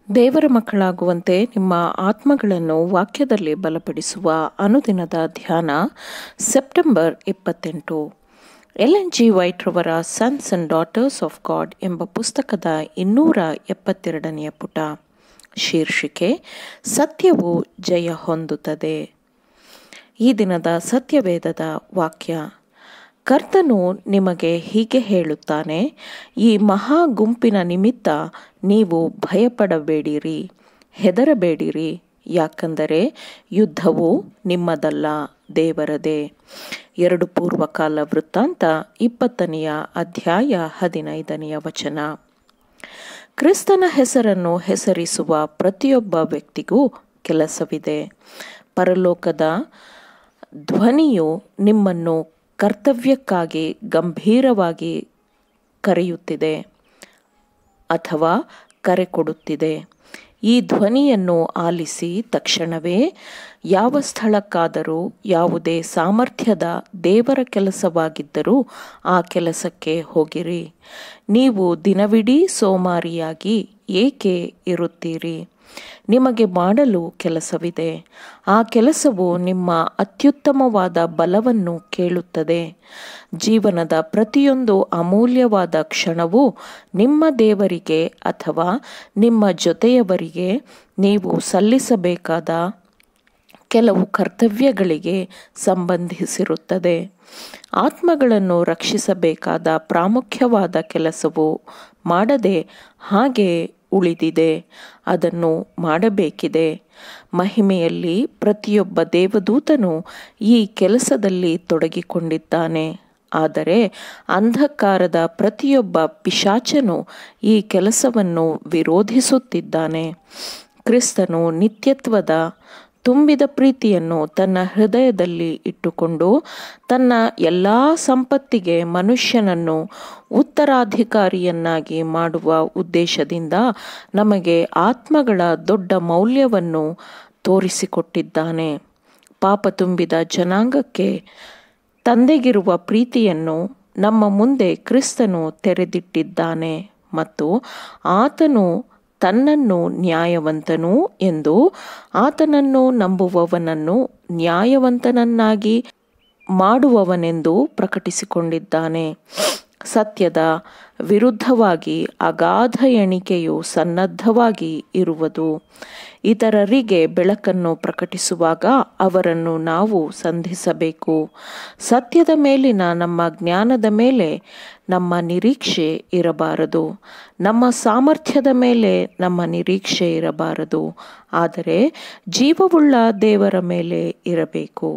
ದೇವರ ಮಕ್ಕಳಾಗುವಂತೆ ನಿಮ್ಮ ಆತ್ಮಗಳನ್ನು ವಾಕ್ಯದಲ್ಲಿ ಬಲಪಡಿಸುವ ಅನುದಿನದ ಧ್ಯಾನ ಸೆಪ್ಟೆಂಬರ್ 28. LNG ವೈಟ್ ರವರ sons and daughters of god ಎಂಬ ಪುಸ್ತಕದ 272ನೇ ಪುಟ. ಶೀರ್ಷಿಕೆ ಸತ್ಯವು ಜಯ ಹೊಂದುತ್ತದೆ. ಈ ದಿನದ ಸತ್ಯವೇದದ ವಾಕ್ಯ: ಕರ್ತನು ನಿಮಗೆ ಹೀಗೆ ಹೇಳುತ್ತಾನೆ, ಈ ಮಹಾ ಗುಂಪಿನ ನಿಮಿತ್ತ ನೀವು ಭಯಪಡಬೇಡಿರಿ, ಹೆದರಬೇಡಿರಿ, ಯಾಕಂದರೆ ಯುದ್ಧವು ನಿಮ್ಮದಲ್ಲ, ದೇವರದೇ. 2 ಪೂರ್ವಕಾಲ ವೃತ್ತಾಂತ 20ನೇ ಅಧ್ಯಾಯ 15ನೇ ವಚನ. ಕ್ರಿಸ್ತನ ಹೆಸರನ್ನು ಹೆಸರಿಸುವ ಪ್ರತಿಯೊಬ್ಬ ವ್ಯಕ್ತಿಗೂ ಕೆಲಸವಿದೆ. ಪರಲೋಕದ ಧ್ವನಿಯು ನಿಮ್ಮನ್ನು ಕರ್ತವ್ಯಕ್ಕಾಗಿ ಗಂಭೀರವಾಗಿ ಕರೆಯುತ್ತಿದೆ ಅಥವಾ ಕರೆ ಕೊಡುತ್ತಿದೆ. ಈ ಧ್ವನಿಯನ್ನು ಆಲಿಸಿ ತಕ್ಷಣವೇ ಯಾವ ಸ್ಥಳಕ್ಕಾದರೂ, ಯಾವುದೇ ಸಾಮರ್ಥ್ಯದ ದೇವರ ಕೆಲಸವಾಗಿದ್ದರೂ ಆ ಕೆಲಸಕ್ಕೆ ಹೋಗಿರಿ. ನೀವು ದಿನವಿಡೀ ಸೋಮಾರಿಯಾಗಿ ಏಕೆ ಇರುತ್ತೀರಿ? ನಿಮಗೆ ಮಾಡಲು ಕೆಲಸವಿದೆ. ಆ ಕೆಲಸವು ನಿಮ್ಮ ಅತ್ಯುತ್ತಮವಾದ ಬಲವನ್ನು ಕೇಳುತ್ತದೆ. ಜೀವನದ ಪ್ರತಿಯೊಂದು ಅಮೂಲ್ಯವಾದ ಕ್ಷಣವೂ ನಿಮ್ಮ ದೇವರಿಗೆ ಅಥವಾ ನಿಮ್ಮ ಜೊತೆಯವರಿಗೆ ನೀವು ಸಲ್ಲಿಸಬೇಕಾದ ಕೆಲವು ಕರ್ತವ್ಯಗಳಿಗೆ ಸಂಬಂಧಿಸಿರುತ್ತದೆ. ಆತ್ಮಗಳನ್ನು ರಕ್ಷಿಸಬೇಕಾದ ಪ್ರಾಮುಖ್ಯವಾದ ಕೆಲಸವು ಮಾಡದೆ ಹಾಗೆ ಉಳಿದಿದೆ. ಅದನ್ನು ಮಾಡಬೇಕಿದೆ. ಮಹಿಮೆಯಲ್ಲಿ ಪ್ರತಿಯೊಬ್ಬ ದೇವದೂತನು ಈ ಕೆಲಸದಲ್ಲಿ ತೊಡಗಿಕೊಂಡಿದ್ದಾನೆ. ಆದರೆ ಅಂಧಕಾರದ ಪ್ರತಿಯೊಬ್ಬ ಪಿಶಾಚನು ಈ ಕೆಲಸವನ್ನು ವಿರೋಧಿಸುತ್ತಿದ್ದಾನೆ. ಕ್ರಿಸ್ತನು ನಿತ್ಯತ್ವದ ತುಂಬಿದ ಪ್ರೀತಿಯನ್ನು ತನ್ನ ಹೃದಯದಲ್ಲಿ ಇಟ್ಟುಕೊಂಡು ತನ್ನ ಎಲ್ಲ ಸಂಪತ್ತಿಗೆ ಮನುಷ್ಯನನ್ನು ಉತ್ತರಾಧಿಕಾರಿಯನ್ನಾಗಿ ಮಾಡುವ ಉದ್ದೇಶದಿಂದ ನಮಗೆ ಆತ್ಮಗಳ ದೊಡ್ಡ ಮೌಲ್ಯವನ್ನು ತೋರಿಸಿಕೊಟ್ಟಿದ್ದಾನೆ. ಪಾಪ ತುಂಬಿದ ಜನಾಂಗಕ್ಕೆ ತಂದೆಗಿರುವ ಪ್ರೀತಿಯನ್ನು ನಮ್ಮ ಮುಂದೆ ಕ್ರಿಸ್ತನು ತೆರೆದಿಟ್ಟಿದ್ದಾನೆ ಮತ್ತು ಆತನು ತನ್ನನ್ನು ನ್ಯಾಯವಂತನು ಎಂದು ಆತನನ್ನು ನಂಬುವವನನ್ನು ನ್ಯಾಯವಂತನನ್ನಾಗಿ ಮಾಡುವವನೆಂದು ಪ್ರಕಟಿಸಿಕೊಂಡಿದ್ದಾನೆ. ಸತ್ಯದ ವಿರುದ್ಧವಾಗಿ ಅಗಾಧ ಎಣಿಕೆಯು ಸನ್ನದ್ಧವಾಗಿ ಇರುವುದು. ಇತರರಿಗೆ ಬೆಳಕನ್ನು ಪ್ರಕಟಿಸುವಾಗ ಅವರನ್ನು ನಾವು ಸಂಧಿಸಬೇಕು. ಸತ್ಯದ ಮೇಲಿನ ನಮ್ಮ ಜ್ಞಾನದ ಮೇಲೆ ನಮ್ಮ ನಿರೀಕ್ಷೆ ಇರಬಾರದು. ನಮ್ಮ ಸಾಮರ್ಥ್ಯದ ಮೇಲೆ ನಮ್ಮ ನಿರೀಕ್ಷೆ ಇರಬಾರದು. ಆದರೆ ಜೀವವುಳ್ಳ ದೇವರ ಮೇಲೆ ಇರಬೇಕು.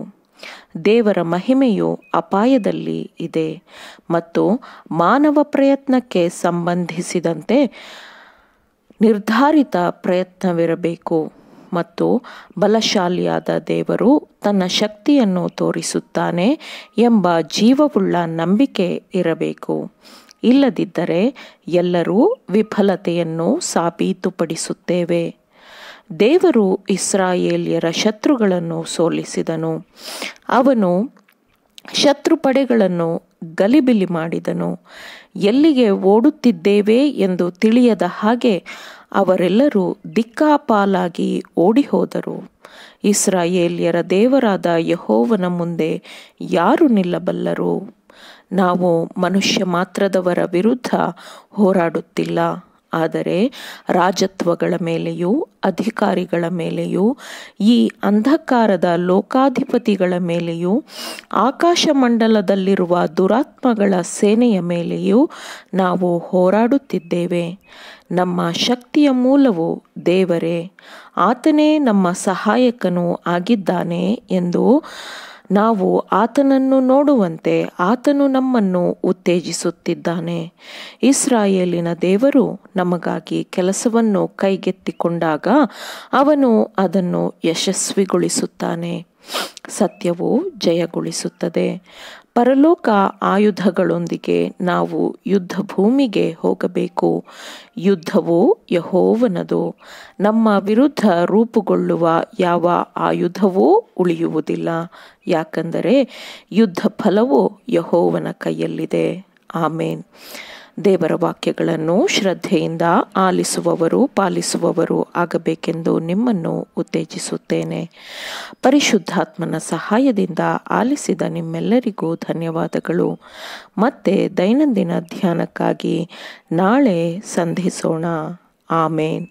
ದೇವರ ಮಹಿಮೆಯು ಅಪಾಯದಲ್ಲಿ ಇದೆ ಮತ್ತು ಮಾನವ ಪ್ರಯತ್ನಕ್ಕೆ ಸಂಬಂಧಿಸಿದಂತೆ ನಿರ್ಧಾರಿತ ಪ್ರಯತ್ನವಿರಬೇಕು ಮತ್ತು ಬಲಶಾಲಿಯಾದ ದೇವರು ತನ್ನ ಶಕ್ತಿಯನ್ನು ತೋರಿಸುತ್ತಾನೆ ಎಂಬ ಜೀವವುಳ್ಳ ನಂಬಿಕೆ ಇರಬೇಕು. ಇಲ್ಲದಿದ್ದರೆ ಎಲ್ಲರೂ ವಿಫಲತೆಯನ್ನು ಸಾಬೀತುಪಡಿಸುತ್ತೇವೆ. ದೇವರು ಇಸ್ರಾಯೇಲ್ಯರ ಶತ್ರುಗಳನ್ನು ಸೋಲಿಸಿದನು. ಅವನು ಶತ್ರುಪಡೆಗಳನ್ನು ಗಲಿಬಿಲಿ ಮಾಡಿದನು. ಎಲ್ಲಿಗೆ ಓಡುತ್ತಿದ್ದೇವೆ ಎಂದು ತಿಳಿಯದ ಹಾಗೆ ಅವರೆಲ್ಲರೂ ದಿಕ್ಕಾಪಾಲಾಗಿ ಓಡಿಹೋದರು. ಇಸ್ರಾಯೇಲ್ಯರ ದೇವರಾದ ಯೆಹೋವನ ಮುಂದೆ ಯಾರು ನಿಲ್ಲಬಲ್ಲರು? ನಾವು ಮನುಷ್ಯ ಮಾತ್ರದವರ ವಿರುದ್ಧ ಹೋರಾಡುತ್ತಿಲ್ಲ, ಆದರೆ ರಾಜತ್ವಗಳ ಮೇಲೆಯೂ ಅಧಿಕಾರಿಗಳ ಮೇಲೆಯೂ ಈ ಅಂಧಕಾರದ ಲೋಕಾಧಿಪತಿಗಳ ಮೇಲೆಯೂ ಆಕಾಶಮಂಡಲದಲ್ಲಿರುವ ದುರಾತ್ಮಗಳ ಸೇನೆಯ ಮೇಲೆಯೂ ನಾವು ಹೋರಾಡುತ್ತಿದ್ದೇವೆ. ನಮ್ಮ ಶಕ್ತಿಯ ಮೂಲವು ದೇವರೇ, ಆತನೇ ನಮ್ಮ ಸಹಾಯಕನೂ ಆಗಿದ್ದಾನೆ ಎಂದು ನಾವು ಆತನನ್ನು ನೋಡುವಂತೆ ಆತನು ನಮ್ಮನ್ನು ಉತ್ತೇಜಿಸುತ್ತಿದ್ದಾನೆ. ಇಸ್ರಾಯೇಲಿನ ದೇವರು ನಮಗಾಗಿ ಕೆಲಸವನ್ನು ಕೈಗೆತ್ತಿಕೊಂಡಾಗ ಅವನು ಅದನ್ನು ಯಶಸ್ವಿಗೊಳಿಸುತ್ತಾನೆ. ಸತ್ಯವು ಜಯಗೊಳಿಸುತ್ತದೆ. ಪರಲೋಕ ಆಯುಧಗಳೊಂದಿಗೆ ನಾವು ಯುದ್ಧ ಭೂಮಿಗೆ ಹೋಗಬೇಕು. ಯುದ್ಧವು ಯೆಹೋವನದು. ನಮ್ಮ ವಿರುದ್ಧ ರೂಪುಗೊಳ್ಳುವ ಯಾವ ಆಯುಧವೂ ಉಳಿಯುವುದಿಲ್ಲ, ಯಾಕಂದರೆ ಯುದ್ಧ ಫಲವು ಯೆಹೋವನ ಕೈಯಲ್ಲಿದೆ. ಆಮೇನ್. ದೇವರ ವಾಕ್ಯಗಳನ್ನು ಶ್ರದ್ಧೆಯಿಂದ ಆಲಿಸುವವರು ಪಾಲಿಸುವವರು ಆಗಬೇಕೆಂದು ನಿಮ್ಮನ್ನು ಉತ್ತೇಜಿಸುತ್ತೇನೆ. ಪರಿಶುದ್ಧಾತ್ಮನ ಸಹಾಯದಿಂದ ಆಲಿಸಿದ ನಿಮ್ಮೆಲ್ಲರಿಗೂ ಧನ್ಯವಾದಗಳು. ಮತ್ತೆ ದೈನಂದಿನ ಧ್ಯಾನಕ್ಕಾಗಿ ನಾಳೆ ಸಂಧಿಸೋಣ. ಆಮೇನ್.